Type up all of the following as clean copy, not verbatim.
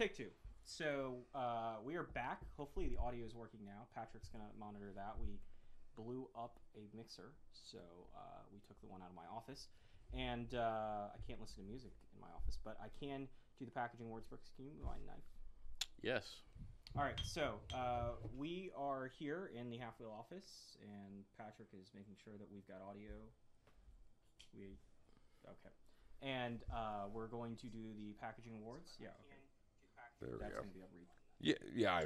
Take two. So we are back. Hopefully the audio is working now. Patrick's going to monitor that. We blew up a mixer, so we took the one out of my office. And I can't listen to music in my office, but I can do the packaging awards. Brooks, can you move my knife? Yes. All right, so we are here in the halfwheel office, and Patrick is making sure that we've got audio. Okay. And we're going to do the packaging awards. Yeah, okay. There we That's go. going to be a read. Yeah.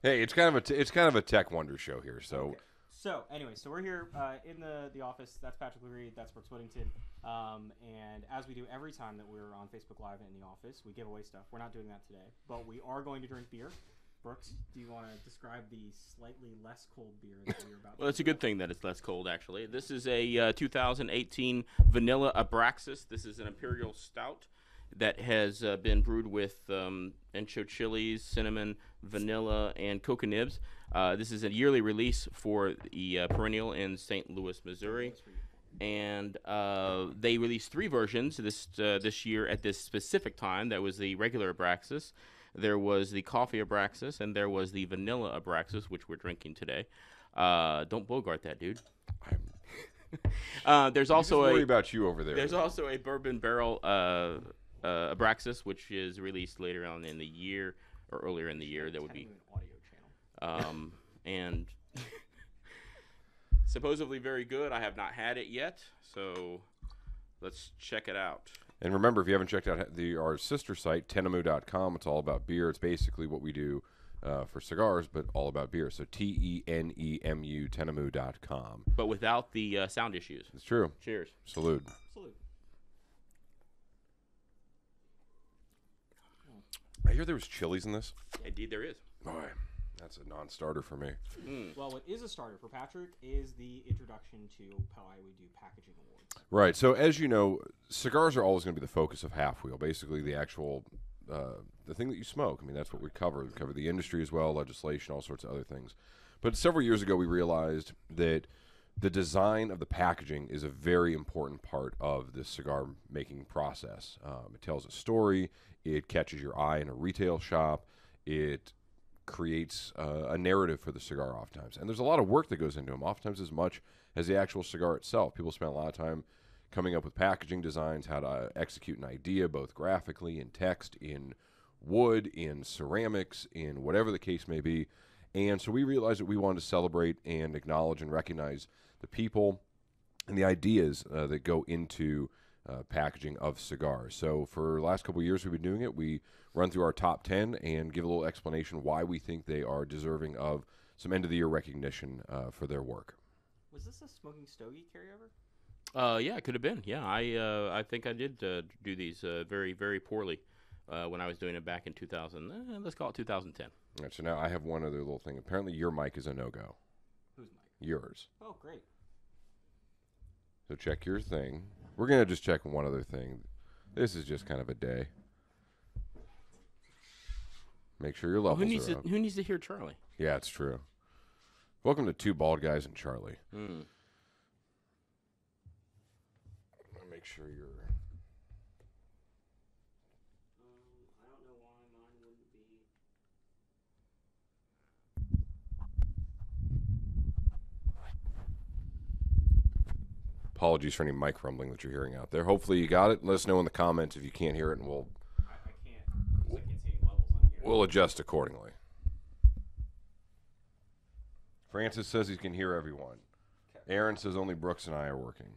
Hey, it's kind of a tech wonder show here. So, okay. So anyway, we're here in the office. That's Patrick Lagreid. That's Brooks Whittington. And as we do every time that we're on Facebook Live in the office, we give away stuff. We're not doing that today, but we are going to drink beer. Brooks, do you want to describe the slightly less cold beer that we're about to Well, it's a good thing that it's less cold, actually. This is a 2018 Vanilla Abraxas. This is an Imperial Stout that has been brewed with ancho chilies, cinnamon, vanilla, and coca nibs. This is a yearly release for the Perennial in St. Louis, Missouri. And they released 3 versions this year at this specific time. That was the regular Abraxas. There was the coffee Abraxas, and there was the vanilla Abraxas, which we're drinking today. Don't Bogart that, dude. There's also worry about you over there. There's also a bourbon barrel Abraxas, which is released later on in the year or earlier in the year. That would be an audio channel. and supposedly very good. I have not had it yet, so let's check it out. And remember, if you haven't checked out our sister site, tenemu.com, it's all about beer. It's basically what we do for cigars, but all about beer. So TENEMU, tenemu.com. But without the sound issues. It's true. Cheers. Salute. I hear there was chilies in this. Indeed, there is. Boy, that's a non-starter for me. Well, what is a starter for Patrick is the introduction to how we do packaging awards. Right. So as you know, cigars are always going to be the focus of Halfwheel. Basically, the actual the thing that you smoke. I mean, that's what we cover. We cover the industry as well, legislation, all sorts of other things. But several years ago, we realized that the design of the packaging is a very important part of the cigar making process. It tells a story. It catches your eye in a retail shop. It creates a narrative for the cigar oftentimes. And there's a lot of work that goes into them, oftentimes as much as the actual cigar itself. People spend a lot of time coming up with packaging designs, how to execute an idea, both graphically, in text, in wood, in ceramics, in whatever the case may be. And so we realized that we wanted to celebrate and acknowledge and recognize the people and the ideas that go into packaging of cigars. So for the last couple of years we've been doing it. We run through our top 10 and give a little explanation why we think they are deserving of some end-of-the-year recognition for their work. Was this a smoking stogie carryover? Yeah, it could have been. Yeah, I think I did do these very, very poorly when I was doing it back in 2000. Let's call it 2010. All right, so now I have one other little thing. Apparently your mic is a no-go. Whose mic? Yours. Oh, great. So check your thing. We're going to just check one other thing. This is just kind of a day. Make sure your levels are up. Who needs to hear Charlie? Yeah, it's true. Welcome to Two Bald Guys and Charlie. Make sure you're... I don't know why mine wouldn't be... Apologies for any mic rumbling that you're hearing out there. Hopefully you got it. Let us know in the comments if you can't hear it, and I can't. I can't see any levels on here. we'll adjust accordingly. Francis says he can hear everyone. Aaron says only Brooks and I are working.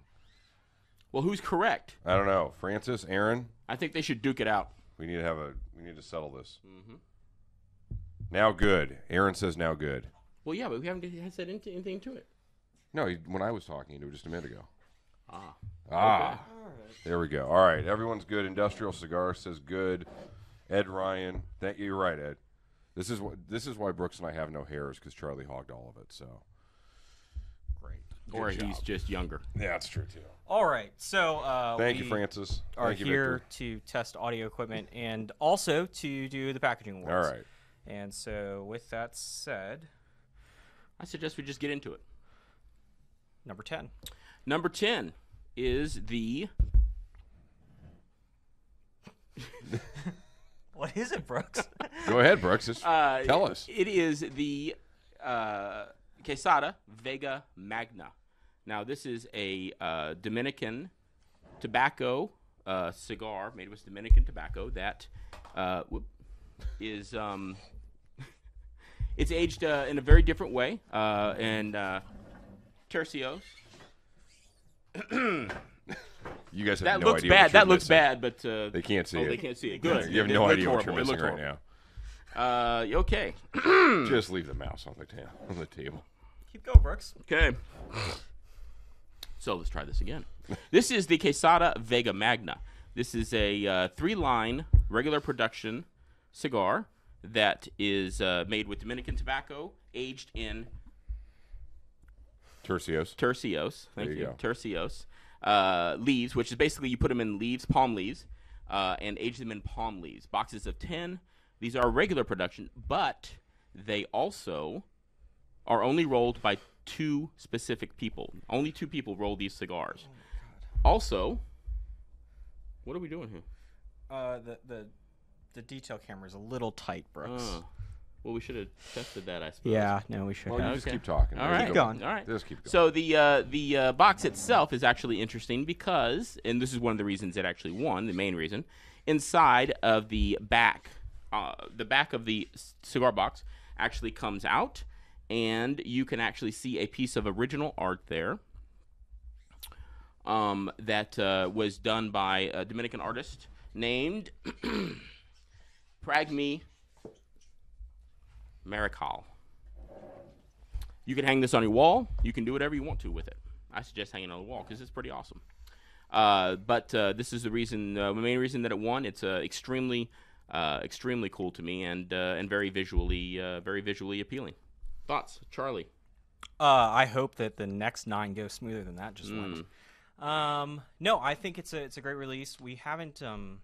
Well, who's correct? I don't know. Francis, Aaron, I think they should duke it out. we need to settle this. Now good. Aaron says now good. Well, yeah, but we haven't said anything to it. No, when I was talking, you knew just a minute ago. Ah. Ah. All right. There we go. All right. Everyone's good. Industrial Cigar says good. Ed Ryan. You're right, Ed. This is why Brooks and I have no hairs, because Charlie hogged all of it. So great. Or Good he's job. just younger. Yeah, that's true too. All right. So Thank we you, Francis. are Thank you, here Victor. to test audio equipment and also to do the packaging awards. All right. And so with that said, I suggest we just get into it. number 10. Number 10 is the What is it, Brooks? Go ahead, Brooks. Just tell us. It is the Quesada Vega Magna. Now, this is a Dominican tobacco cigar made with Dominican tobacco that is it's aged in a very different way and tercios. You guys have That no looks idea. bad. What you're That looks missing. bad, but They can't see it. They can't see it. Good. You have It no looked idea what you're horrible. It missing looked right horrible. now. Okay. Just leave the mouse on the table. Keep going, Brooks. Okay. So let's try this again. This is the Quesada Vega Magna. This is a 3-line regular production cigar that is made with Dominican tobacco, aged in Tercios. Thank There you go. Tercios. Leaves, which is basically you put them in leaves, palm leaves, and age them in palm leaves. Boxes of 10. These are regular production, but they also are only rolled by 2 specific people. Only 2 people roll these cigars. Also, what are we doing here? The detail camera is a little tight, Brooks. Well, we should have tested that, I suppose. Yeah, no, we should. Well, you have. just Okay. keep talking. All There you right. Keep go. going. All right. Just keep going. So the box itself is actually interesting because, and this is one of the reasons it actually won, the main reason, inside of the back of the cigar box actually comes out, and you can actually see a piece of original art there that was done by a Dominican artist named Pragmi Marical. You can hang this on your wall. You can do whatever you want to with it. I suggest hanging it on the wall because it's pretty awesome. But this is the reason, the main reason that it won. It's extremely cool to me and very visually appealing. Thoughts, Charlie? I hope that the next 9 go smoother than that just went. No, I think it's a great release. We haven't. I'm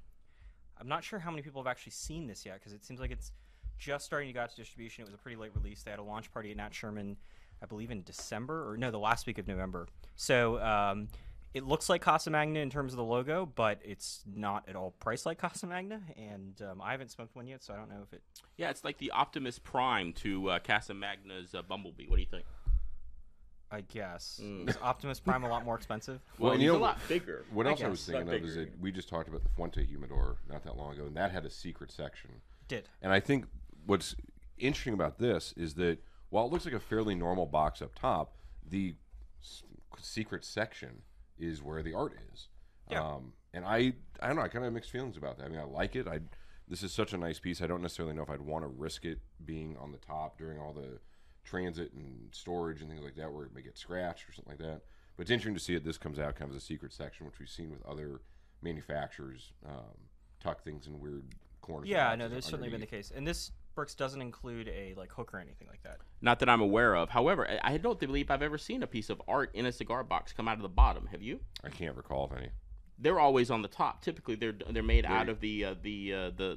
not sure how many people have actually seen this yet because it seems like it's just starting to go out to distribution. It was a pretty late release. They had a launch party at Nat Sherman, I believe, in December or no, the last week of November. So it looks like Casa Magna in terms of the logo, but it's not at all priced like Casa Magna. And I haven't smoked one yet, so I don't know if it. Yeah, it's like the Optimus Prime to Casa Magna's Bumblebee. What do you think? I guess. Is Optimus Prime a lot more expensive? Well, and he's you know, a lot bigger. What else I guess. was thinking of is that we just talked about the Fuente Humidor not that long ago, and that had a secret section. Did. And I think what's interesting about this is that while it looks like a fairly normal box up top, the secret section is where the art is. Yeah. And I don't know, I kind of have mixed feelings about that. I mean, I like it. This is such a nice piece. I don't necessarily know if I'd want to risk it being on the top during all the transit and storage and things like that where it may get scratched or something like that. But it's interesting to see that this comes out kind of as a secret section, which we've seen with other manufacturers tuck things in weird corners. Yeah, no, that's certainly been the case. And this Brooks doesn't include a hook or anything like that. Not that I'm aware of. However, I don't believe I've ever seen a piece of art in a cigar box come out of the bottom. Have you? I can't recall of any. They're always on the top. Typically, they're made out of the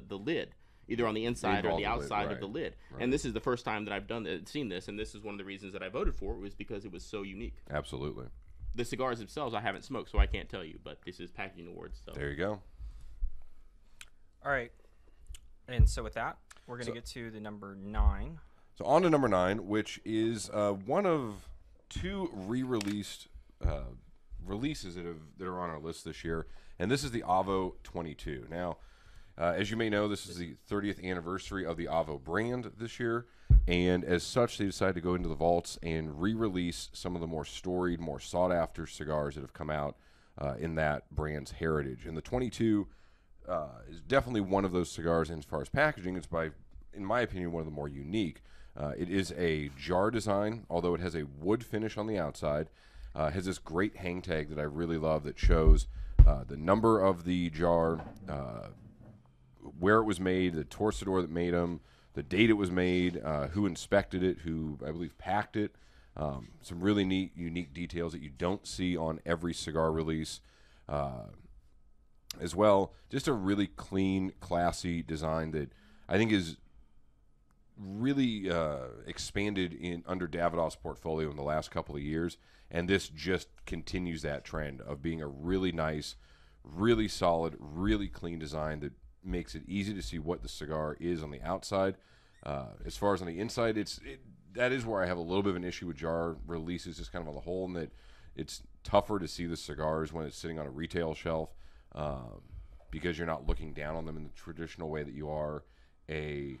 lid, either on the inside or the outside of the lid. Right. And this is the first time that I've seen this, and this is one of the reasons that I voted for it was because it was so unique. Absolutely. The cigars themselves I haven't smoked, so I can't tell you. But this is packaging awards. So. There you go. All right. And so with that, we're going to get to the number 9. So on to number 9, which is one of 2 re-released releases that are on our list this year, and this is the Avo 22. Now, as you may know, this is the 30th anniversary of the Avo brand this year, and as such, they decided to go into the vaults and re-release some of the more storied, more sought-after cigars that have come out in that brand's heritage. And the 22 is definitely one of those cigars, and as far as packaging, it's in my opinion, one of the more unique. It is a jar design, although it has a wood finish on the outside. It has this great hang tag that I really love that shows the number of the jar, where it was made, the torcedor that made them, the date it was made, who inspected it, who I believe packed it. Some really neat, unique details that you don't see on every cigar release. As well, just a really clean, classy design that I think is really expanded under Davidoff's portfolio in the last couple of years, and this just continues that trend of being a really nice, really solid, really clean design that makes it easy to see what the cigar is on the outside. As far as on the inside, that is where I have a little bit of an issue with jar releases, just kind of on the whole, in that it's tougher to see the cigars when it's sitting on a retail shelf, because you're not looking down on them in the traditional way that you are a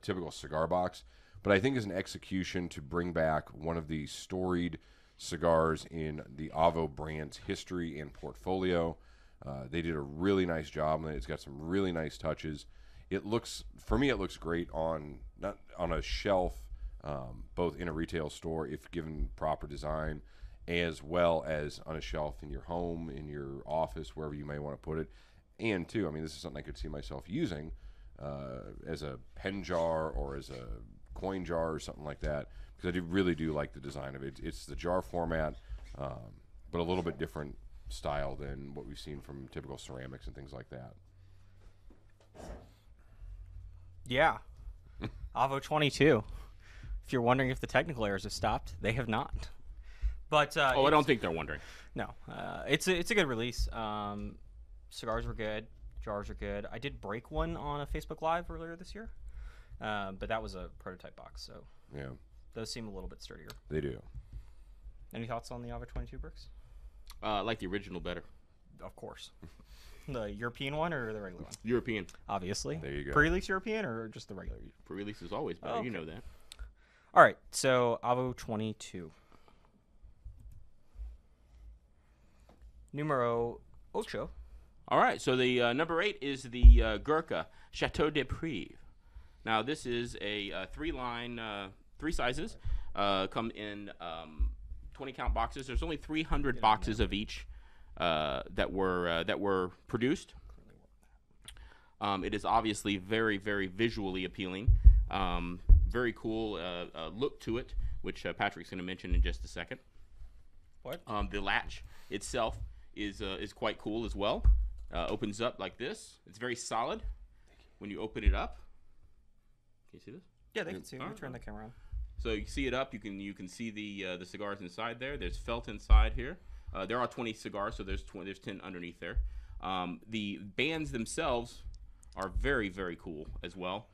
typical cigar box. But I think as an execution to bring back one of the storied cigars in the Avo brand's history and portfolio, they did a really nice job, and it's got some really nice touches. It looks great on a shelf, both in a retail store if given proper design, as well as on a shelf in your home, in your office, wherever you may want to put it. And too, I mean, this is something I could see myself using as a pen jar or as a coin jar or something like that, because I really do like the design of it. It's the jar format, but a little bit different style than what we've seen from typical ceramics and things like that. Yeah. Avo 22. If you're wondering if the technical errors have stopped, they have not. But I don't think they're wondering. No. It's a good release. Cigars were good. Jars are good. I did break one on a Facebook Live earlier this year. But that was a prototype box, so yeah, those seem a little bit sturdier. They do. Any thoughts on the Avo 22 bricks? I like the original better. Of course. The European one or the regular one? European. Obviously. There you go. Pre-release European or just the regular? Pre-release is always better. Oh, okay. You know that. All right, so Avo 22. Numero 8. All right, so the number 8 is the Gurkha Chateau Dupre. Now, this is a 3-line, 3 sizes, come in 20-count boxes. There's only 300 boxes of each that were produced. It is obviously very, very visually appealing. Very cool look to it, which Patrick's going to mention in just a second. What? The latch itself is quite cool as well. Opens up like this. It's very solid when you open it up. Can you see this? Yeah, they can see it. Let me turn the camera on. So you see it up. You can see the cigars inside there. There's felt inside here. There are 20 cigars, so there's 10 underneath there. The bands themselves are very, very cool as well.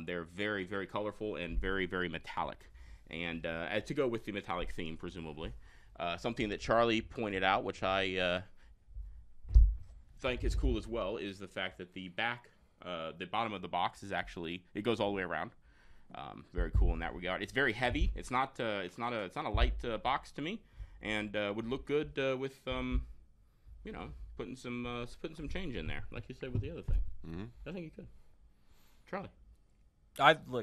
They're very, very colorful and very, very metallic. And to go with the metallic theme, presumably. Something that Charlie pointed out, which I think is cool as well, is the fact that the bottom of the box is actually, it goes all the way around. Very cool in that regard. It's very heavy. It's not a light box to me, and would look good with putting some change in there, like you said with the other thing. Mm-hmm. I think you could. Charlie.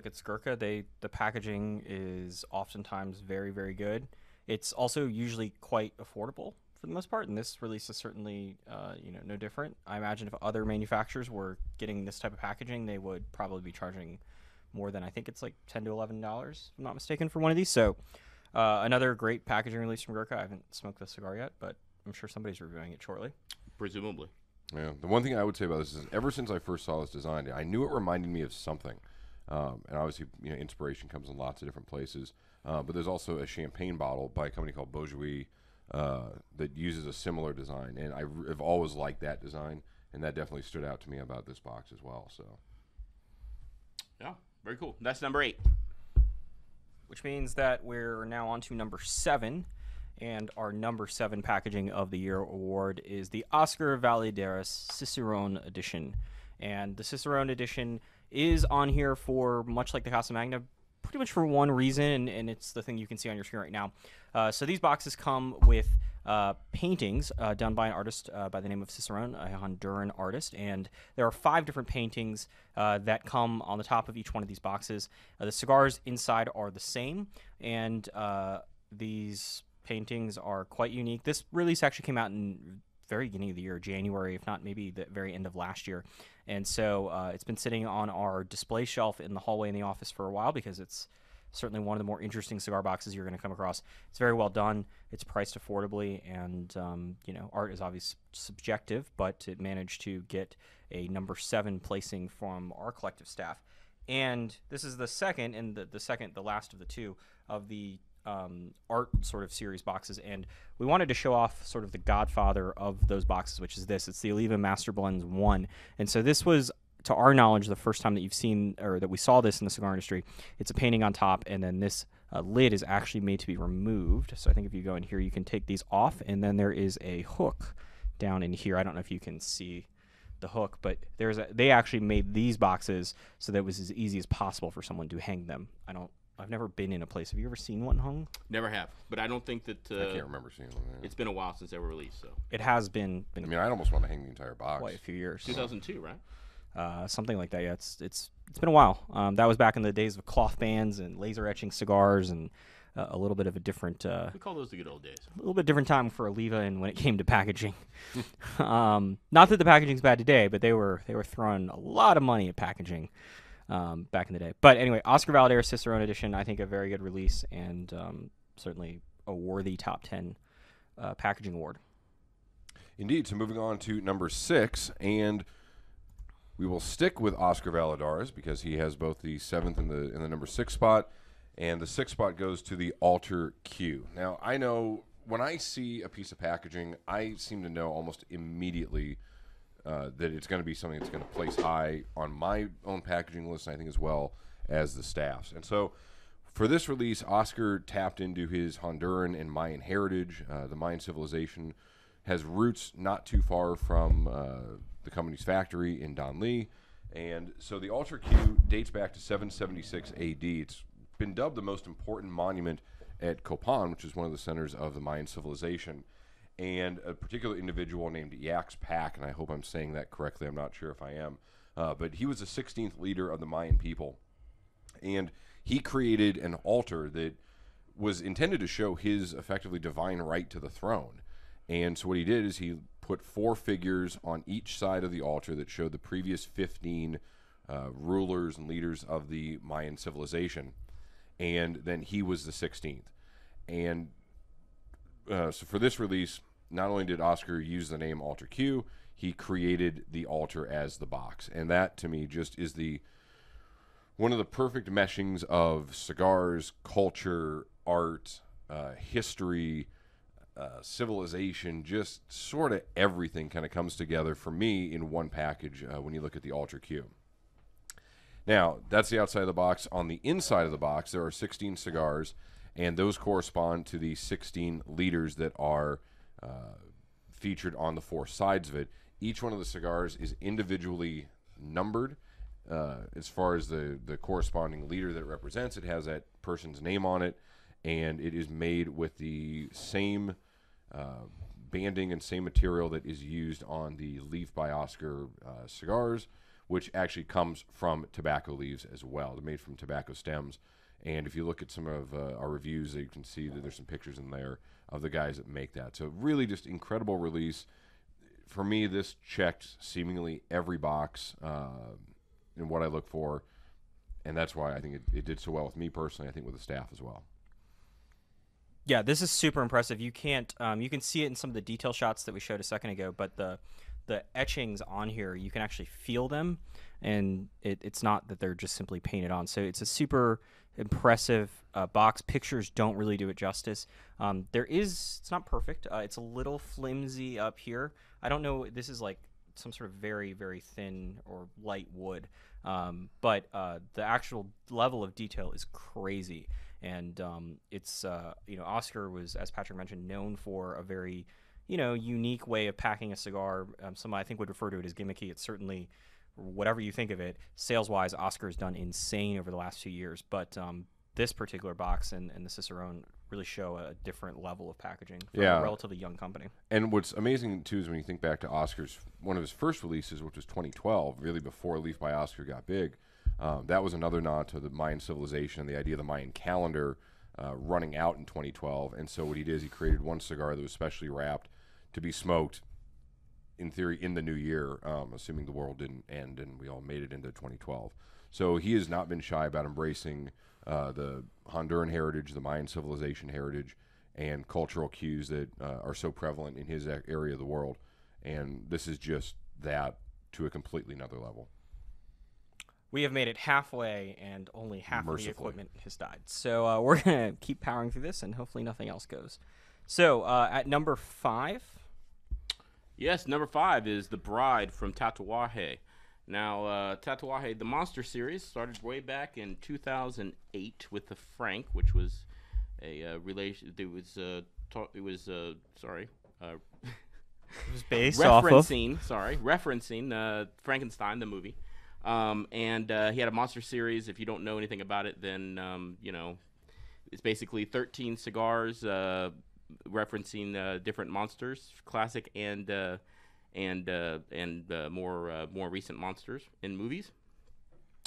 It's Gurkha. The packaging is oftentimes very, very good. It's also usually quite affordable for the most part, and this release is certainly no different. I imagine if other manufacturers were getting this type of packaging, they would probably be charging more than, I think it's like $10 to $11, if I'm not mistaken, for one of these. So another great packaging release from Gurkha. I haven't smoked the cigar yet, but I'm sure somebody's reviewing it shortly. Presumably. Yeah. The one thing I would say about this is, ever since I first saw this design, I knew it reminded me of something. And obviously, inspiration comes in lots of different places. But there's also a champagne bottle by a company called Beaujolais that uses a similar design, and I've always liked that design, and that definitely stood out to me about this box as well. So, yeah, very cool. That's number 8. Which means that we're now on to number 7, and our number 7 packaging of the year award is the Oscar Valladares Cicerone edition, and the Cicerone edition is on here for, much like the Casa Magna, pretty much for one reason, and it's the thing you can see on your screen right now. So these boxes come with paintings done by an artist by the name of Cicerone, a Honduran artist, and there are 5 different paintings that come on the top of each one of these boxes. The cigars inside are the same, and these paintings are quite unique. This release actually came out in very beginning of the year, January, if not maybe the very end of last year. And so it's been sitting on our display shelf in the hallway in the office for a while, because it's certainly one of the more interesting cigar boxes you're going to come across. It's very well done. It's priced affordably, and art is obviously subjective, but it managed to get a number 7 placing from our collective staff. And this is the second, and the last of the 2 of the art sort of series boxes, and we wanted to show off sort of the godfather of those boxes, which is this. It's the Oliva Master Blends 1. And so this was, to our knowledge, the first time that you've seen, or that we saw this in the cigar industry. It's a painting on top, and then this lid is actually made to be removed. So I think if you go in here, you can take these off, and then there is a hook down in here. I don't know if you can see the hook, but they actually made these boxes so that it was as easy as possible for someone to hang them. I've never been in a place. Have you ever seen one hung? Never have, but I don't think that. I can't remember seeing one. Yeah. It's been a while since they were released, so it has been. I mean, I'd almost want to hang the entire box. Quite a few years. 2002, right? Something like that. Yeah, it's been a while. That was back in the days of cloth bands and laser etching cigars, and a little bit of a different. We call those the good old days. A little bit different time for Oliva, and when it came to packaging. Not that the packaging's bad today, but they were throwing a lot of money at packaging. Back in the day. But anyway, Oscar Valadero Cicerone edition, I think a very good release, and certainly a worthy top 10 packaging award. Indeed. So moving on to number 6, and we will stick with Oscar Valladares because he has both the 7th and the number 6 spot, and the 6th spot goes to the Alter Q. Now, I know when I see a piece of packaging, I seem to know almost immediately that it's going to be something that's going to place high on my own packaging list, and I think as well as the staff's. And so for this release, Oscar tapped into his Honduran and Mayan heritage. The Mayan civilization has roots not too far from the company's factory in Danli. And so the Alter Q dates back to 776 AD. It's been dubbed the most important monument at Copan, which is one of the centers of the Mayan civilization. And a particular individual named Yax Pack, and I hope I'm saying that correctly, I'm not sure if I am, but he was the 16th leader of the Mayan people. And he created an altar that was intended to show his effectively divine right to the throne. And so what he did is he put 4 figures on each side of the altar that showed the previous 15 rulers and leaders of the Mayan civilization. And then he was the 16th. And so for this release, not only did Oscar use the name Alter Q, he created the altar as the box. And that, to me, just is one of the perfect meshings of cigars, culture, art, history, civilization, just sort of everything kind of comes together for me in one package when you look at the Alter Q. Now, that's the outside of the box. On the inside of the box, there are 16 cigars, and those correspond to the 16 leaders that are featured on the 4 sides of it. Each one of the cigars is individually numbered. As far as the corresponding leader that it represents, it has that person's name on it, and it is made with the same banding and same material that is used on the Leaf by Oscar cigars, which actually comes from tobacco leaves as well. They're made from tobacco stems. And if you look at some of our reviews, you can see that there's some pictures in there of the guys that make that. So really just incredible release. For me, this checked seemingly every box in what I look for. And that's why I think it did so well with me personally, I think with the staff as well. Yeah, this is super impressive. You can't you can see it in some of the detail shots that we showed a second ago, but the etchings on here, you can actually feel them, and it's not that they're just simply painted on. So it's a super impressive box. Pictures don't really do it justice. It's not perfect. It's a little flimsy up here. I don't know, this is like some sort of very, very thin or light wood. But the actual level of detail is crazy. And it's, Oscar was, as Patrick mentioned, known for a very, unique way of packing a cigar. Some I think would refer to it as gimmicky. It's certainly, whatever you think of it, sales-wise, Oscar has done insane over the last few years. But this particular box and the Cicerone really show a different level of packaging for a relatively young company. And what's amazing, too, is when you think back to Oscar's, one of his first releases, which was 2012, really before Leaf by Oscar got big, that was another nod to the Mayan civilization and the idea of the Mayan calendar running out in 2012. And so what he did is he created one cigar that was specially wrapped to be smoked, in theory, in the new year, assuming the world didn't end and we all made it into 2012. So he has not been shy about embracing the Honduran heritage, the Mayan civilization heritage, and cultural cues that are so prevalent in his area of the world. And this is just that to a completely another level. We have made it halfway, and only half of the Mercifully. equipment has died. So we're going to keep powering through this, and hopefully nothing else goes. So at number 5... Yes, number 5 is The Bride from Tatuaje. Now, Tatuaje, the Monster series, started way back in 2008 with the Frank, which was a relation. It was based off of... referencing Frankenstein, the movie. And he had a Monster series. If you don't know anything about it, then, it's basically 13 cigars referencing different monsters, classic and more recent monsters in movies.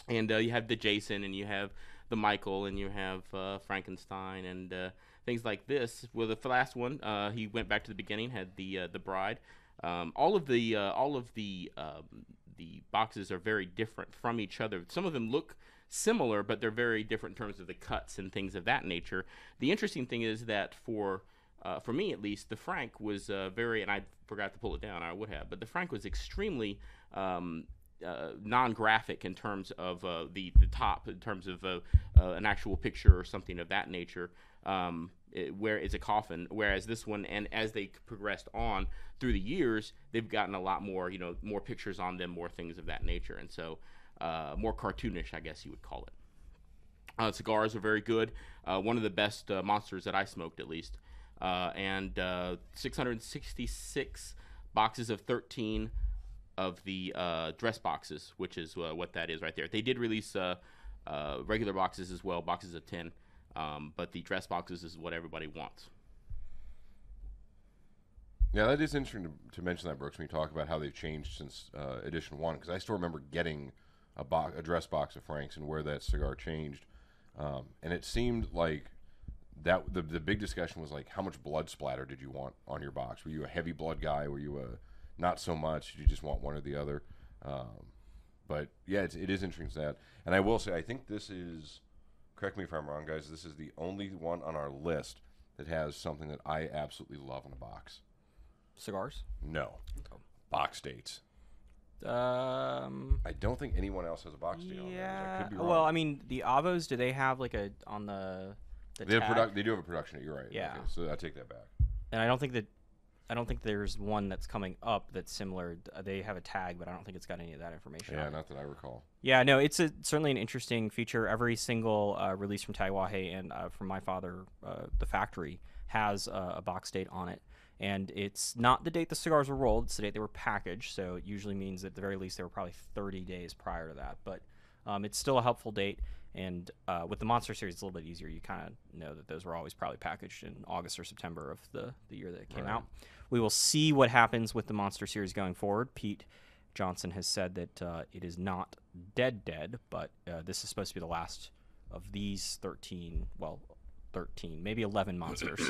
And you have the Jason, and you have the Michael, and you have Frankenstein, and things like this. Well, the last one, he went back to the beginning, had the Bride. All of the boxes are very different from each other. Some of them look similar, but they're very different in terms of the cuts and things of that nature. The interesting thing is that for me at least, the Frank was very, and I forgot to pull it down, I would have, but the Frank was extremely non-graphic in terms of the top, in terms of an actual picture or something of that nature, where it's a coffin, whereas this one, and as they progressed on through the years, they've gotten a lot more, more pictures on them, more things of that nature, and so more cartoonish, I guess you would call it. Cigars are very good. One of the best monsters that I smoked, at least. And 666 boxes of 13 of the dress boxes, which is what that is right there. They did release regular boxes as well, boxes of 10, but the dress boxes is what everybody wants. Yeah, that is interesting to mention that, Brooks, when you talk about how they've changed since edition 1, because I still remember getting a dress box of Franks and where that cigar changed, and it seemed like that the big discussion was like, how much blood splatter did you want on your box? Were you a heavy blood guy? Were you a not so much? Did you just want one or the other? But yeah, it is interesting that. And I will say, I think this is, correct me if I'm wrong, guys, this is the only one on our list that has something that I absolutely love in a box. Cigars? No. Oh. Box dates. I don't think anyone else has a box date on there. I could be wrong. Well, I mean, the Avos, do they have like a, on the they tag? do have a production date, you're right. Yeah. Okay, so I take that back. And I don't think there's one that's coming up that's similar. They have a tag, but I don't think it's got any of that information on it. Not that I recall. Yeah, no, it's certainly an interesting feature. Every single release from Tatuaje and from my father, the factory, has a box date on it. And it's not the date the cigars were rolled, it's the date they were packaged, so it usually means that at the very least they were probably 30 days prior to that. But it's still a helpful date, and with the Monster series it's a little bit easier. You kind of know that those were always probably packaged in August or September of the year that it came out. We will see what happens with the Monster series going forward. Pete Johnson has said that it is not dead, but this is supposed to be the last of these 13, maybe 11 monsters.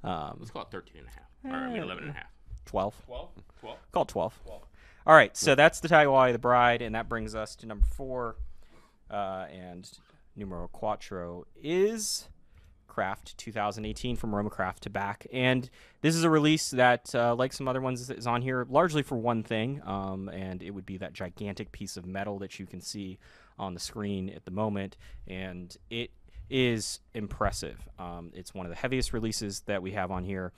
Let's call it 13 and a half. Or, 11 and a half. 12. 12? Call it 12. All right, so that's the Tatuaje, the Bride, and that brings us to number 4. And numero cuatro is Craft 2018 from Roma Craft to back. And this is a release that, like some other ones, is on here largely for one thing, and it would be that gigantic piece of metal that you can see on the screen at the moment. And it is impressive. It's one of the heaviest releases that we have on here.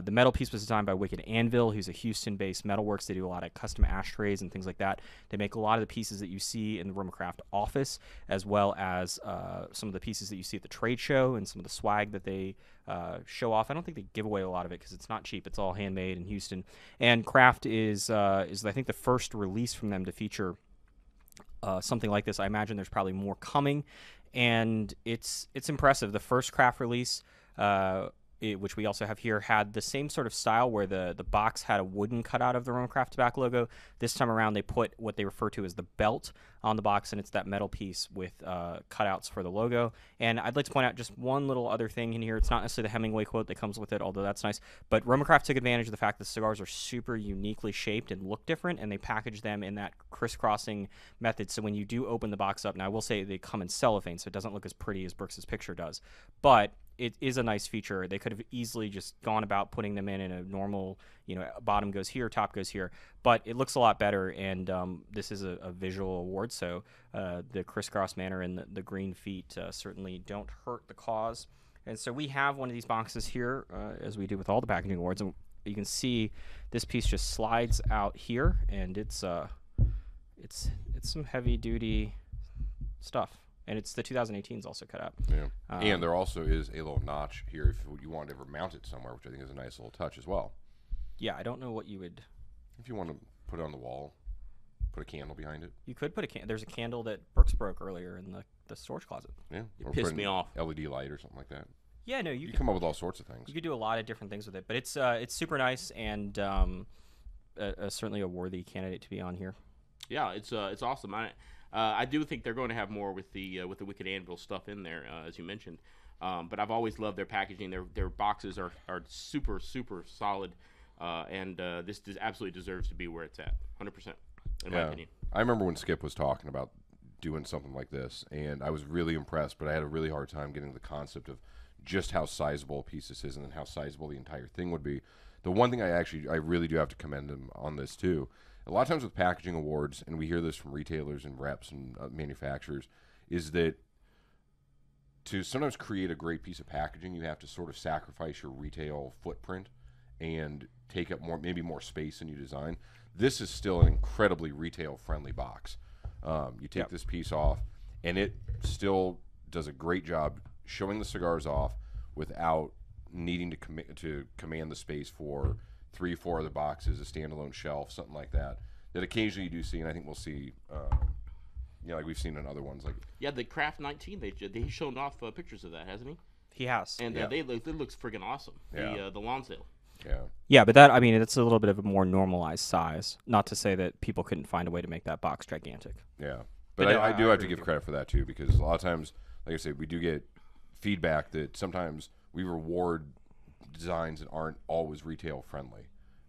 The metal piece was designed by Wicked Anvil, who's a Houston-based metalworks. They do a lot of custom ashtrays and things like that. They make a lot of the pieces that you see in the Roma Craft office, as well as some of the pieces that you see at the trade show and some of the swag that they show off. I don't think they give away a lot of it because it's not cheap. It's all handmade in Houston. And Craft is I think, the first release from them to feature something like this. I imagine there's probably more coming. And it's impressive. The first Craft release, which we also have here, had the same sort of style where the box had a wooden cutout of the Roma Craft Tobacco logo. This time around, they put what they refer to as the belt on the box, and it's that metal piece with cutouts for the logo. And I'd like to point out just one little other thing in here. It's not necessarily the Hemingway quote that comes with it, although that's nice. But Roma Craft took advantage of the fact that cigars are super uniquely shaped and look different, and they package them in that crisscrossing method. So when you do open the box up, now I will say they come in cellophane, so it doesn't look as pretty as Brooks's picture does. But it is a nice feature. They could have easily just gone about putting them in a normal, bottom goes here, top goes here, but it looks a lot better. And this is a visual award, so the crisscross manner and the green feet certainly don't hurt the cause. And so we have one of these boxes here, as we do with all the packaging awards, and you can see this piece just slides out here, and it's some heavy duty stuff. And it's the 2018s also cut out. Yeah. And there also is a little notch here if you want to ever mount it somewhere, which I think is a nice little touch as well. Yeah, I don't know what you would... If you want to put it on the wall, put a candle behind it. You could put there's a candle that Brooks broke earlier in the storage closet. Yeah. It pissed me off. LED light or something like that. Yeah, no, you come up with all sorts of things. You could do a lot of different things with it, but it's super nice and certainly a worthy candidate to be on here. Yeah, it's awesome. I do think they're going to have more with the Wicked Anvil stuff in there, as you mentioned. But I've always loved their packaging. Their boxes are super, super solid, and this absolutely deserves to be where it's at, 100%, in my opinion. I remember when Skip was talking about doing something like this, and I was really impressed, but I had a really hard time getting the concept of just how sizable a piece this is and then how sizable the entire thing would be. The one thing I really do have to commend them on this, too. A lot of times with packaging awards, and we hear this from retailers and reps and manufacturers, is that to sometimes create a great piece of packaging, you have to sort of sacrifice your retail footprint and take up maybe more space in your design. This is still an incredibly retail-friendly box. You take this piece off, and it still does a great job showing the cigars off without needing to command the space for 3 or 4 other boxes, a standalone shelf, something like that. That occasionally you do see, and I think we'll see, like we've seen in other ones. The Craft 19, he's shown off pictures of that, hasn't he? He has. And it looks friggin' awesome. Yeah. The lawn sale. Yeah. Yeah, but that's a little bit of a more normalized size. Not to say that people couldn't find a way to make that box gigantic. Yeah. But I do have to give credit for that, too, because a lot of times, like I say, we do get feedback that sometimes we reward designs that aren't always retail friendly.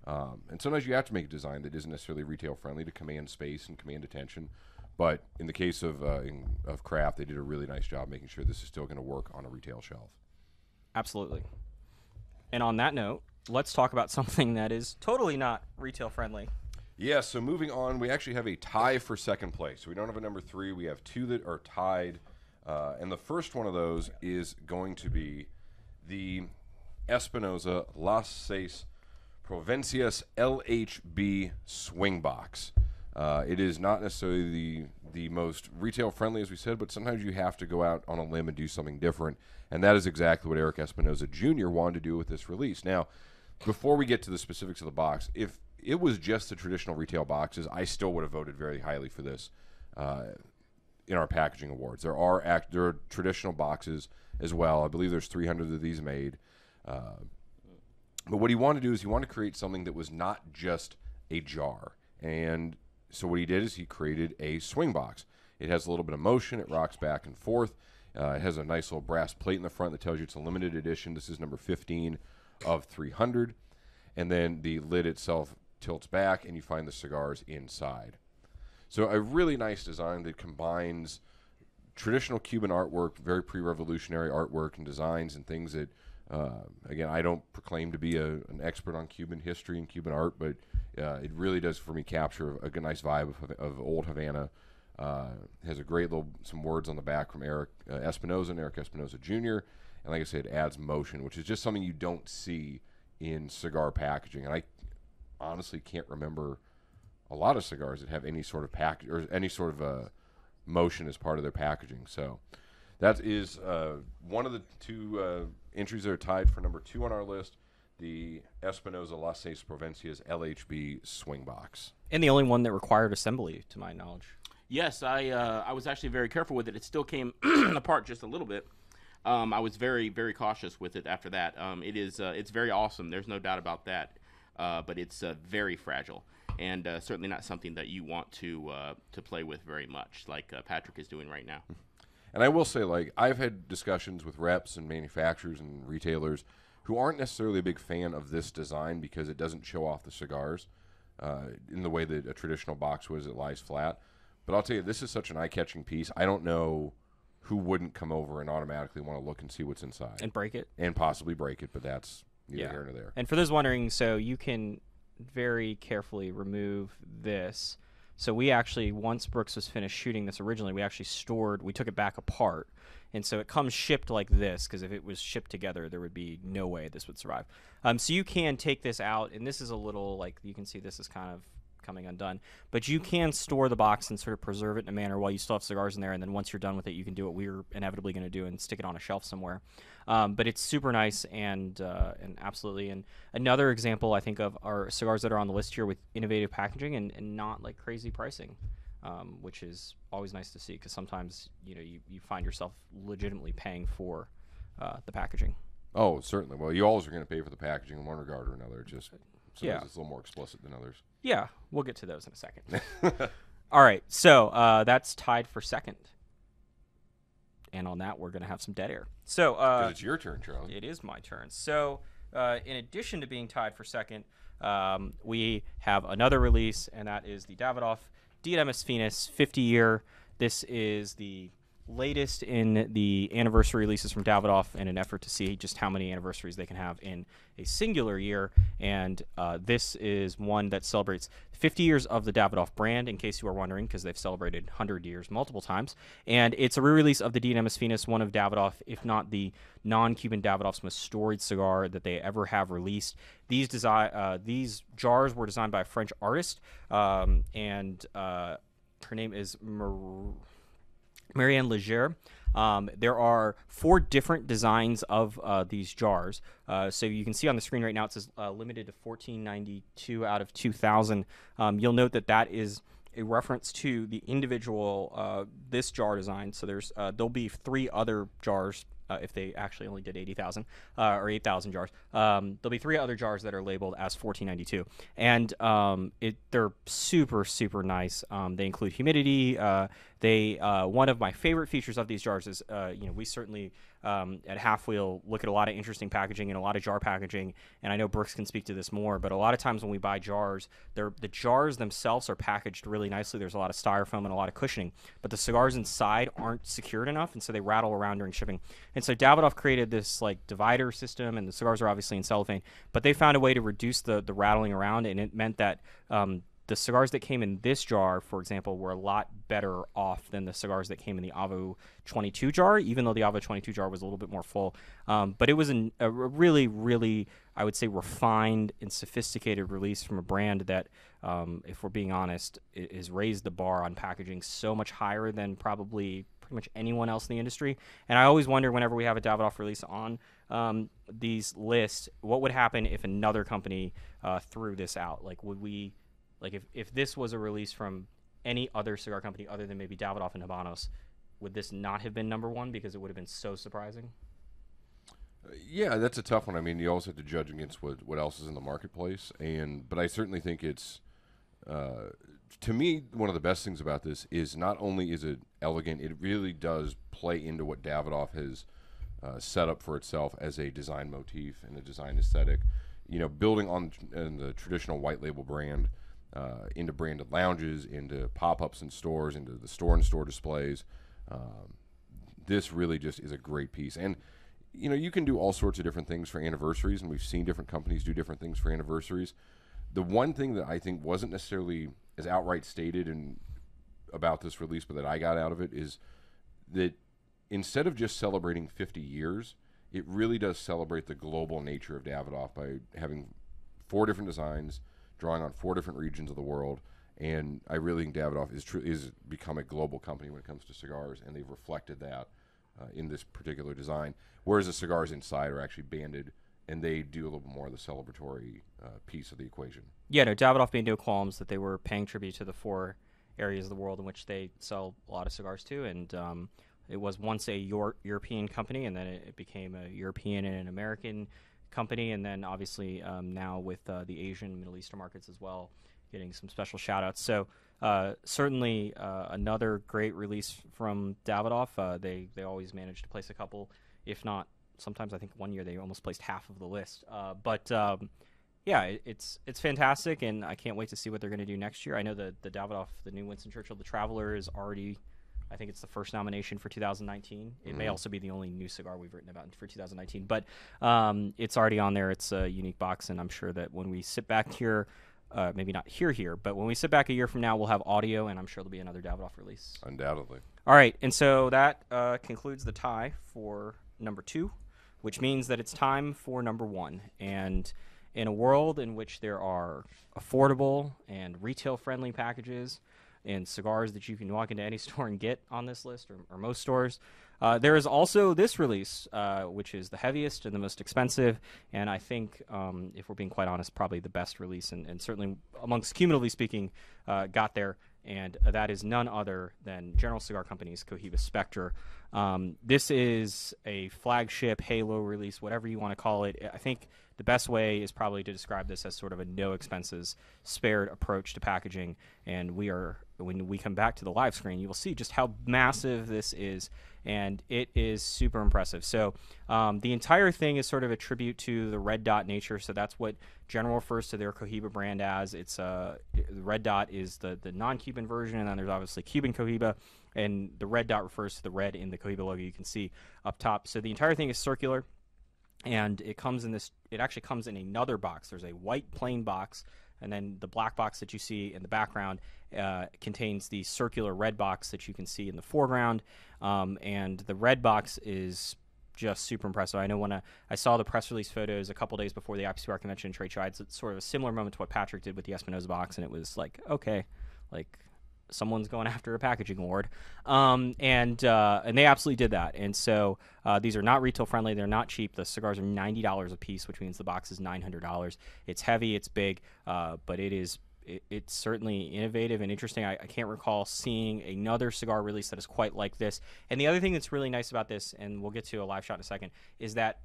And sometimes you have to make a design that isn't necessarily retail friendly to command space and command attention. But in the case of Craft, they did a really nice job making sure this is still going to work on a retail shelf. Absolutely. And on that note, let's talk about something that is totally not retail friendly. Yeah, so moving on, we actually have a tie for second place. So we don't have a number 3. We have 2 that are tied. And the first one of those is going to be the Espinosa Las Seis Provincias LHB swing box. It is not necessarily the most retail friendly, as we said, but sometimes you have to go out on a limb and do something different, and that is exactly what Eric Espinosa Jr. wanted to do with this release. Now, before we get to the specifics of the box, if it was just the traditional retail boxes, I still would have voted very highly for this in our packaging awards. There are traditional boxes as well. I believe there's 300 of these made. But what he wanted to do is he wanted to create something that was not just a jar. And so what he did is he created a swing box. It has a little bit of motion. It rocks back and forth. It has a nice little brass plate in the front that tells you it's a limited edition. This is number 15 of 300. And then the lid itself tilts back, and you find the cigars inside. So a really nice design that combines traditional Cuban artwork, very pre-revolutionary artwork and designs and things that, again, I don't proclaim to be an expert on Cuban history and Cuban art, but it really does, for me, capture a good, nice vibe of old Havana. Has a great some words on the back from Eric Espinosa and Eric Espinosa Jr., and like I said, it adds motion, which is just something you don't see in cigar packaging. And I honestly can't remember a lot of cigars that have any sort of package or any sort of motion as part of their packaging. So that is one of the 2 entries that are tied for number 2 on our list, the Espinosa Las Seis Provincias LHB swing box. And the only one that required assembly, to my knowledge. Yes, I was actually very careful with it. It still came apart just a little bit. I was very, very cautious with it after that. It's very awesome. There's no doubt about that. But it's very fragile, and certainly not something that you want to play with very much, like Patrick is doing right now. And I will say, I've had discussions with reps and manufacturers and retailers who aren't necessarily a big fan of this design because it doesn't show off the cigars in the way that a traditional box was. It lies flat. But I'll tell you, this is such an eye-catching piece. I don't know who wouldn't come over and automatically want to look and see what's inside And break it. and possibly break it, but that's neither here nor there. And for those wondering, so you can very carefully remove this. So we actually, once Brooks was finished shooting this originally, we took it back apart. And so it comes shipped like this, because if it was shipped together, there would be no way this would survive. So you can take this out, and this is a little, like, you can see this is kind of coming undone. But you can store the box and sort of preserve it in a manner while you still have cigars in there, and then once you're done with it, you can do what we're inevitably going to do and stick it on a shelf somewhere. But it's super nice and absolutely. And another example, I think, of our cigars that are on the list here with innovative packaging and not like crazy pricing, which is always nice to see, because sometimes you find yourself legitimately paying for the packaging. Oh, certainly. Well, you always are going to pay for the packaging in one regard or another. Just sometimes it's a little more explicit than others. Yeah, we'll get to those in a second. All right, so that's tied for second. And on that, we're going to have some dead air. So it's your turn, Charlie. It is my turn. So in addition to being tied for second, we have another release, and that is the Davidoff Diademas Finis 50-year. This is the latest in the anniversary releases from Davidoff in an effort to see just how many anniversaries they can have in a singular year. And this is one that celebrates 50 years of the Davidoff brand, in case you are wondering, because they've celebrated 100 years multiple times. And it's a re-release of the Diademas Finis, one of Davidoff, if not the non-Cuban Davidoff's most storied cigar that they ever have released. These jars were designed by a French artist, and her name is Marianne Leger. There are 4 different designs of these jars. So you can see on the screen right now it says limited to 1492 out of 2000. You'll note that is a reference to the individual this jar design. So there'll be 3 other jars. If they actually only did 80,000 or 8,000 jars, there'll be 3 other jars that are labeled as 1492, and they're super, super nice. They include humidity. One of my favorite features of these jars is, we certainly at Halfwheel look at a lot of interesting packaging and a lot of jar packaging, and I know Brooks can speak to this more, but a lot of times when we buy jars, the jars themselves are packaged really nicely. There's a lot of styrofoam and a lot of cushioning, but the cigars inside aren't secured enough, and so they rattle around during shipping. And so Davidoff created this like divider system, and the cigars are obviously in cellophane, but they found a way to reduce the rattling around, and it meant that the cigars that came in this jar, for example, were a lot better off than the cigars that came in the Avo 22 jar, even though the Avo 22 jar was a little bit more full. But it was a really, really, I would say, refined and sophisticated release from a brand that, if we're being honest, has raised the bar on packaging so much higher than probably pretty much anyone else in the industry. And I always wonder, whenever we have a Davidoff release on these lists, what would happen if another company threw this out? Like, would we... Like, if this was a release from any other cigar company other than maybe Davidoff and Habanos, would this not have been number 1 because it would have been so surprising? Yeah, that's a tough one. I mean, you also have to judge against what else is in the marketplace. But I certainly think it's, to me, one of the best things about this is not only is it elegant, it really does play into what Davidoff has set up for itself as a design motif and a design aesthetic. Building on the traditional white label brand, into branded lounges, into pop-ups in stores, into the store-in-store displays. This really just is a great piece. And, you can do all sorts of different things for anniversaries, and we've seen different companies do different things for anniversaries. The one thing that I think wasn't necessarily as outright stated about this release, but that I got out of it, is that instead of just celebrating 50 years, it really does celebrate the global nature of Davidoff by having 4 different designs, drawing on 4 different regions of the world, and I really think Davidoff is become a global company when it comes to cigars, and they've reflected that in this particular design. Whereas the cigars inside are actually banded, and they do a little bit more of the celebratory piece of the equation. Yeah, no, Davidoff made no qualms that they were paying tribute to the 4 areas of the world in which they sell a lot of cigars to, and it was once a European company, and then it became a European and an American company, and then obviously now with the Asian, Middle Eastern markets as well, getting some special shout-outs. So certainly another great release from Davidoff. They always manage to place a couple, if not, sometimes I think one year they almost placed half of the list. Yeah, it's fantastic, and I can't wait to see what they're going to do next year. I know the Davidoff, the new Winston Churchill, the Traveler, is already, I think it's the first nomination for 2019. It may also be the only new cigar we've written about for 2019, but it's already on there. It's a unique box, and I'm sure that when we sit back here, maybe not here, but when we sit back a year from now, we'll have audio, and I'm sure there'll be another Davidoff release. Undoubtedly. All right, and so that concludes the tie for number 2, which means that it's time for number 1. And in a world in which there are affordable and retail-friendly packages and cigars that you can walk into any store and get on this list, or most stores, there is also this release, which is the heaviest and the most expensive, and I think, if we're being quite honest, probably the best release, and certainly amongst cumulatively speaking, got there, and that is none other than General Cigar Company's Cohibas Spector. This is a flagship halo release, whatever you want to call it. I think the best way is probably to describe this as sort of a no expenses spared approach to packaging, and when we come back to the live screen, you will see just how massive this is, and it is super impressive. So the entire thing is sort of a tribute to the red dot nature, so that's what General refers to their Cohiba brand as. It's the red dot is the non-Cuban version, and then there's obviously Cuban Cohiba, and the red dot refers to the red in the Cohiba logo you can see up top. So the entire thing is circular, and it comes in this. It actually comes in another box. There's a white plain box, and then the black box that you see in the background contains the circular red box that you can see in the foreground, and the red box is just super impressive. I know when I saw the press release photos a couple days before the IPCR convention in trade show, it's sort of a similar moment to what Patrick did with the Espinosa box, and it was like, okay, like someone's going after a packaging award, and they absolutely did that. And so these are not retail friendly. They're not cheap. The cigars are $90 a piece, which means the box is $900. It's heavy, it's big, but it's certainly innovative and interesting. I can't recall seeing another cigar release that is quite like this. And the other thing that's really nice about this, and we'll get to a live shot in a second, is that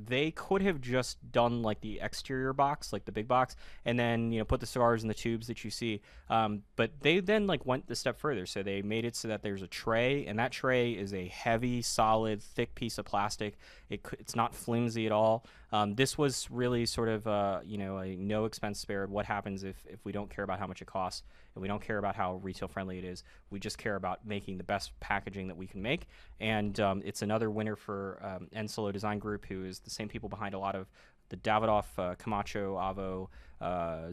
they could have just done like the exterior box, like the big box, and then put the cigars in the tubes that you see. But they then went the step further. So they made it so that there's a tray, and that tray is a heavy, solid, thick piece of plastic. It's not flimsy at all. This was really sort of a no expense spared. What happens if we don't care about how much it costs, and we don't care about how retail friendly it is? We just care about making the best packaging that we can make. And it's another winner for Ensolo Design Group, who is the same people behind a lot of the Davidoff, Camacho, Avo,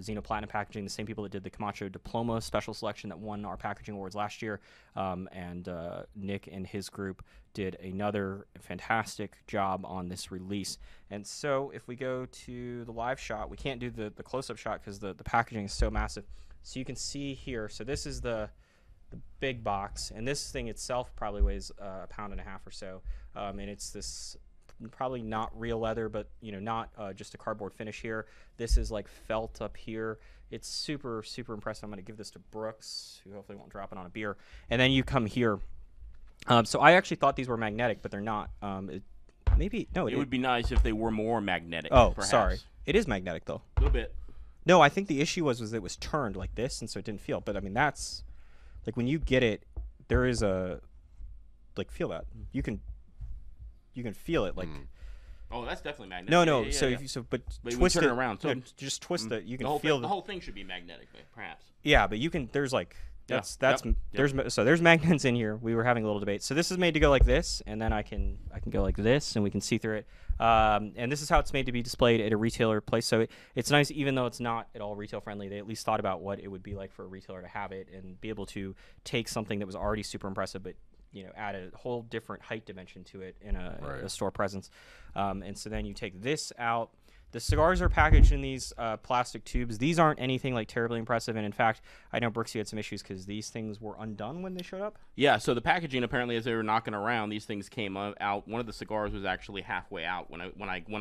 Xeno Platinum packaging, the same people that did the Camacho Diploma special selection that won our packaging awards last year. And Nick and his group did another fantastic job on this release. And so if we go to the live shot, we can't do the close-up shot because the packaging is so massive. So you can see here, so this is the big box, and this thing itself probably weighs a pound and a half or so, and it's this probably not real leather, but not just a cardboard finish here. This is like felt up here. It's super, super impressive. I'm going to give this to Brooks, who hopefully won't drop it on a beer. And then you come here. So I actually thought these were magnetic, but they're not. It would be nice if they were more magnetic. Oh, perhaps. Sorry. It is magnetic, though. A little bit. No, I think the issue was it was turned like this, and so it didn't feel. But, I mean, that's... Like, when you get it, there is a... Like, feel that. You can feel it, like... Oh, that's definitely magnetic. No. Yeah, so yeah. if you but twist it around. So just twist it. You can feel the whole thing should be magnetic, perhaps. Yeah, but you can. There's like that's there's magnets in here. We were having a little debate. So this is made to go like this, and then I can go like this, and we can see through it. And this is how it's made to be displayed at a retailer place. So it's nice, even though it's not at all retail friendly. They at least thought about what it would be like for a retailer to have it and be able to take something that was already super impressive, but add a whole different height dimension to it in a store presence. And so then you take this out. The cigars are packaged in these plastic tubes. These aren't anything like terribly impressive, and in fact, I know Brooks, you had some issues because these things were undone when they showed up. Yeah, so the packaging, apparently, as they were knocking around, these things came out. One of the cigars was actually halfway out when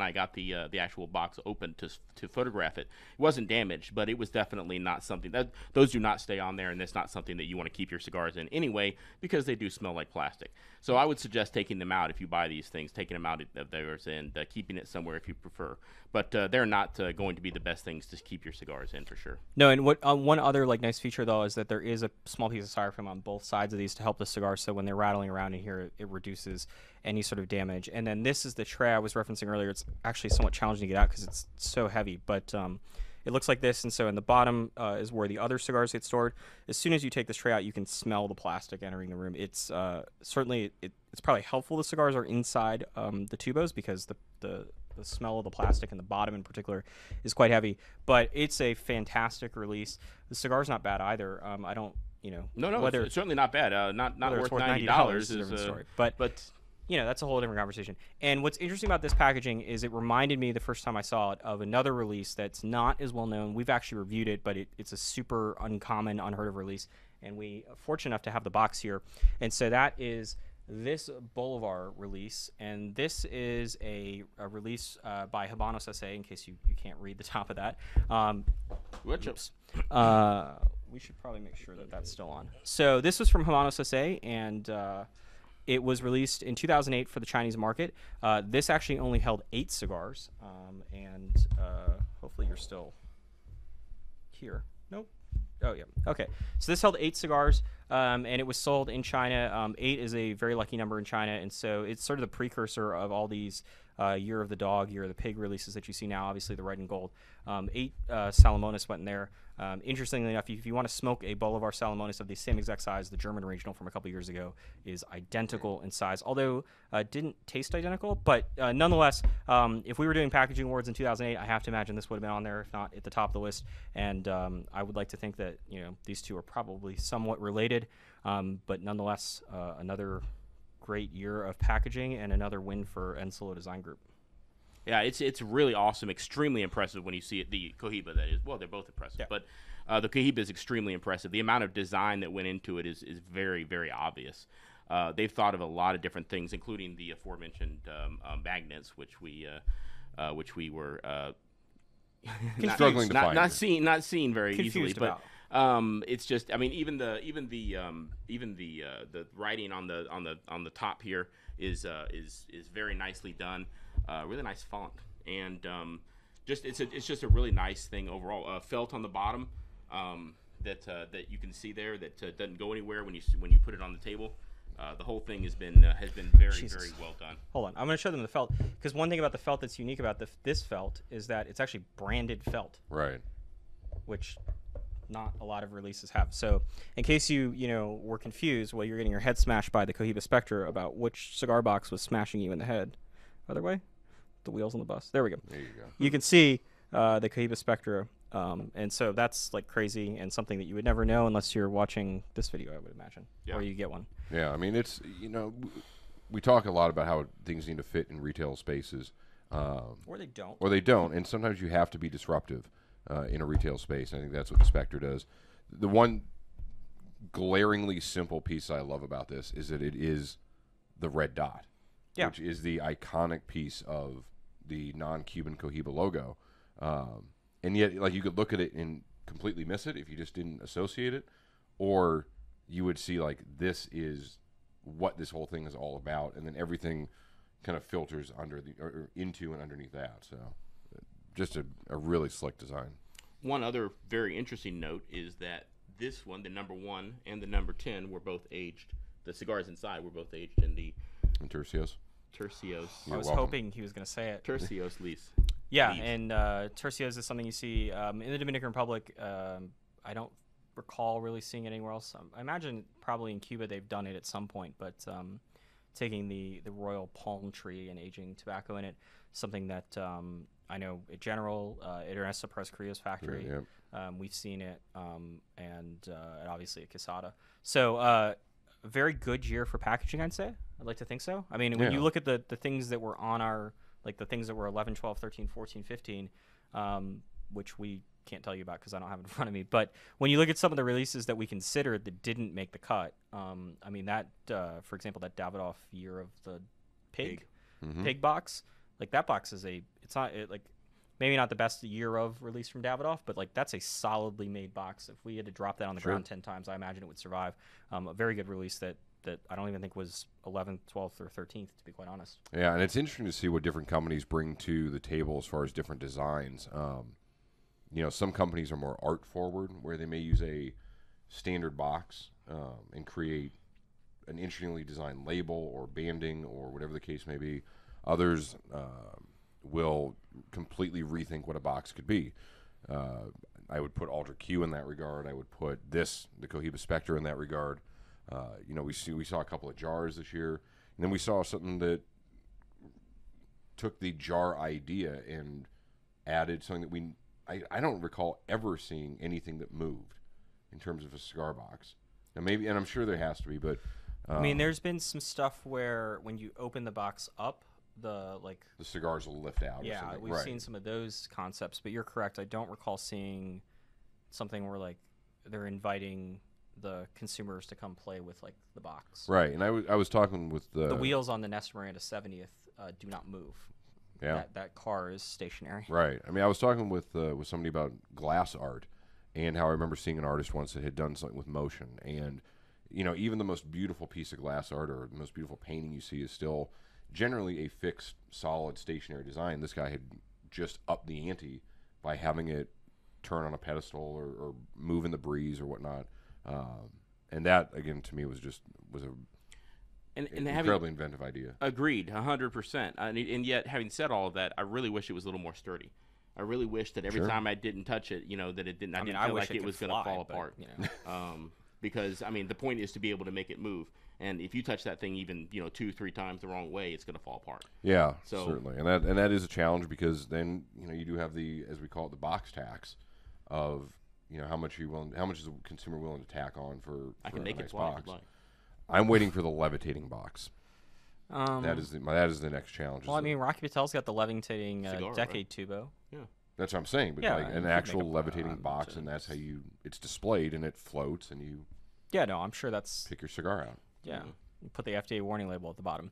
I got the actual box open to photograph it. It wasn't damaged, but it was definitely not something that those do not stay on there, and that's not something that you want to keep your cigars in anyway because they do smell like plastic. So I would suggest taking them out if you buy these things, taking them out of theirs and keeping it somewhere if you prefer. But they're not going to be the best things to keep your cigars in for sure. No, and what one other nice feature though is that there is a small piece of styrofoam on both sides of these to help the cigar. So when they're rattling around in here, it reduces any sort of damage. And then this is the tray I was referencing earlier. It's actually somewhat challenging to get out because it's so heavy, but it looks like this, and so in the bottom is where the other cigars get stored. As soon as you take this tray out, you can smell the plastic entering the room. It's certainly it's probably helpful the cigars are inside the tubos, because the smell of the plastic in the bottom in particular is quite heavy. But it's a fantastic release. The cigar's not bad either. I don't, No, whether it's certainly not bad. Not worth $90 is a different story. But that's a whole different conversation. And what's interesting about this packaging is it reminded me the first time I saw it of another release that's not as well known. We've actually reviewed it, but it's a super uncommon, unheard of release. And we are fortunate enough to have the box here. And so that is this Bulevar release, and this is a release by Habanos SA, in case you can't read the top of that. Whoops. We should probably make sure that that's still on. So this was from Habanos SA, and it was released in 2008 for the Chinese market. This actually only held 8 cigars, and hopefully you're still here. Nope. Oh, yeah. Okay. So this held 8 cigars, and it was sold in China. 8 is a very lucky number in China, and so it's sort of the precursor of all these Year of the Dog, Year of the Pig releases that you see now, obviously the red and gold. 8 Salomonas went in there. Interestingly enough, if you want to smoke a Bolivar Salomonas of the same exact size, the German regional from a couple years ago is identical in size, although didn't taste identical. But nonetheless, if we were doing packaging awards in 2008, I have to imagine this would have been on there, if not at the top of the list. And I would like to think that these two are probably somewhat related, but nonetheless, another great year of packaging and another win for Ensolo Design Group. Yeah, it's really awesome, extremely impressive when you see it. The Cohiba, that is. Well, they're both impressive, Yeah. but the Cohiba is extremely impressive. The amount of design that went into it is very, very obvious. They've thought of a lot of different things, including the aforementioned magnets, which we were struggling to find. Not seen very easily, about. but it's just, I mean, even the writing on the top here is very nicely done. Really nice font, and it's just a really nice thing overall. Felt on the bottom that you can see there that doesn't go anywhere when you put it on the table. The whole thing has been very very well done. Hold on, I'm going to show them the felt, because one thing about the felt that's unique about this felt is that it's actually branded felt, Right. which not a lot of releases have. So in case you were confused while you're getting your head smashed by the Cohibas Spector about which cigar box was smashing you in the head, other way, the wheels on the bus. There we go. There you go. You can see the Cohibas Spector, and so that's like crazy and something that you would never know unless you're watching this video, I would imagine, Yeah. or you get one. Yeah, I mean, it's, we talk a lot about how things need to fit in retail spaces. Or they don't. Or they don't, and sometimes you have to be disruptive in a retail space, and I think that's what the Spectre does. The one glaringly simple piece I love about this is that it is the red dot, Yeah. which is the iconic piece of the non-Cuban Cohiba logo. And yet, like, you could look at it and completely miss it if you just didn't associate it, or you would see, like, this is what this whole thing is all about, and then everything kind of filters under or into and underneath that. So just a really slick design. One other very interesting note is that this one, the number 1 and the number 10, were both aged. The cigars inside were both aged in the And Tercios. Tercios. I was welcome. hoping he was going to say it. Tercios lease. Yeah, leaves. and tercios is something you see in the Dominican Republic. I don't recall really seeing it anywhere else. I imagine probably in Cuba they've done it at some point, but taking the royal palm tree and aging tobacco in it, something that I know at General, at Ernesto Perez Carrillo's factory, we've seen it, and obviously at Quesada. So a very good year for packaging, I'd say. I'd like to think so. I mean, when you look at the things that were on our, like the things that were 11, 12, 13, 14, 15, which we can't tell you about because I don't have it in front of me. But when you look at some of the releases that we considered that didn't make the cut, I mean, that, for example, that Davidoff Year of the Pig box, like that box is it's not like maybe not the best year of release from Davidoff, but like that's a solidly made box. If we had to drop that on the ground 10 times, I imagine it would survive. A very good release that I don't even think was 11th, 12th, or 13th, to be quite honest. Yeah, and it's interesting to see what different companies bring to the table as far as different designs. Some companies are more art forward, where they may use a standard box and create an interestingly designed label or banding or whatever the case may be. Others will completely rethink what a box could be. I would put Ultra Q in that regard. I would put the Cohibas Spector in that regard. We saw a couple of jars this year, and then we saw something that took the jar idea and added something that I don't recall ever seeing anything that moved in terms of a cigar box. Now maybe, and I'm sure there has to be, but I mean, there's been some stuff where when you open the box up, the cigars will lift out. Yeah, or something. we've seen some of those concepts, but you're correct. I don't recall seeing something where they're inviting the consumers to come play with the box. Right, and I was talking with the wheels on the Nesta Miranda 70th do not move. Yeah, that car is stationary. Right. I mean, I was talking with somebody about glass art, and how I remember seeing an artist once that had done something with motion, and even the most beautiful piece of glass art or the most beautiful painting you see is still generally a fixed, solid, stationary design. This guy had just upped the ante by having it turn on a pedestal or move in the breeze or whatnot. And that, again, to me was an incredibly inventive idea. Agreed, 100%. And yet, having said all of that, I really wish it was a little more sturdy. I really wish that every time I didn't touch it, that it didn't. I didn't feel like it was going to fall apart. Because the point is to be able to make it move. And if you touch that thing even 2-3 times the wrong way, it's going to fall apart. Yeah, certainly, and that is a challenge, because then you do have the, as we call it, the box tax of how much is a consumer willing to tack on for I can make a nice it fly box. if you'd like. I'm waiting for the levitating box. That is the next challenge. Well, I mean, Rocky Patel's got the levitating Decade Right? Tubo. Yeah. That's what I'm saying. But an actual levitating box, and that's how it's displayed, and it floats, and you. Yeah, no, I'm sure that's. Pick your cigar out. Yeah, you put the FDA warning label at the bottom.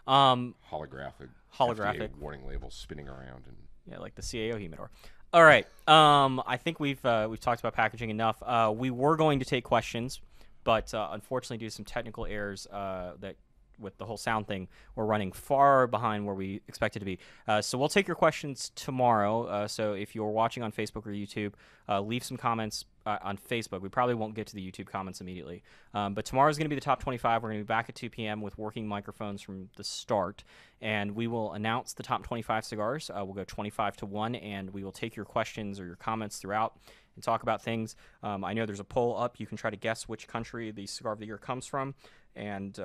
Holographic FDA warning label spinning around, and like the CAO humidor. All right, I think we've talked about packaging enough. We were going to take questions, but unfortunately, due to some technical errors that with the whole sound thing, we're running far behind where we expected to be. So we'll take your questions tomorrow. So if you're watching on Facebook or YouTube, leave some comments on Facebook. We probably won't get to the YouTube comments immediately. But tomorrow's going to be the top 25. We're going to be back at 2 p.m. with working microphones from the start. And we will announce the top 25 cigars. We'll go 25-1, and we will take your questions or your comments throughout and talk about things. I know there's a poll up. You can try to guess which country the Cigar of the Year comes from. And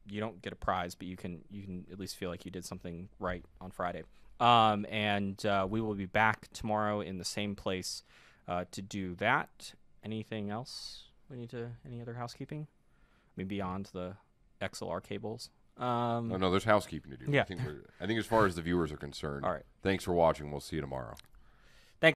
you don't get a prize, but you can at least feel like you did something right on Friday. And we will be back tomorrow in the same place to do that. Anything else? Any other housekeeping? I mean, beyond the XLR cables. No, there's housekeeping to do. Yeah. I think as far as the viewers are concerned. All right. Thanks for watching. We'll see you tomorrow.